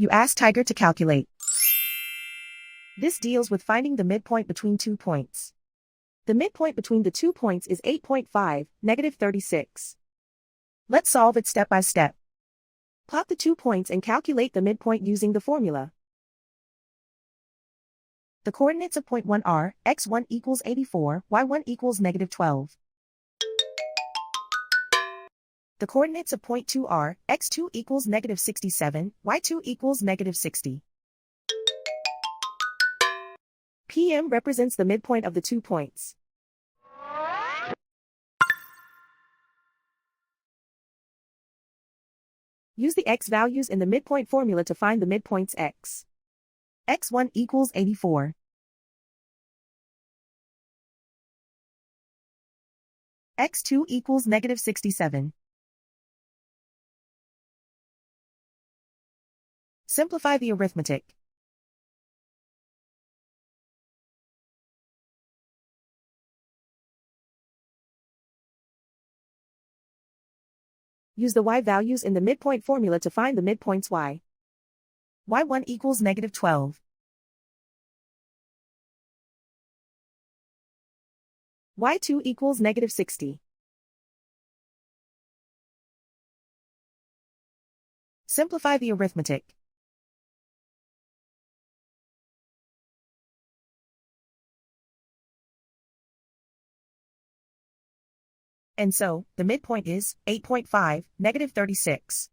You ask Tiger to calculate. This deals with finding the midpoint between 2 points. The midpoint between the 2 points is 8.5, -36. Let's solve it step by step. Plot the 2 points and calculate the midpoint using the formula. The coordinates of point 1 are, x1 equals 84, y1 equals -12. The coordinates of point 2 are, x2 equals -67, y2 equals -60. PM represents the midpoint of the 2 points. Use the x values in the midpoint formula to find the midpoints x. x1 equals 84. x2 equals -67. Simplify the arithmetic. Use the y values in the midpoint formula to find the midpoints y. y1 equals -12. y2 equals -60. Simplify the arithmetic. And so, the midpoint is 8.5, -36.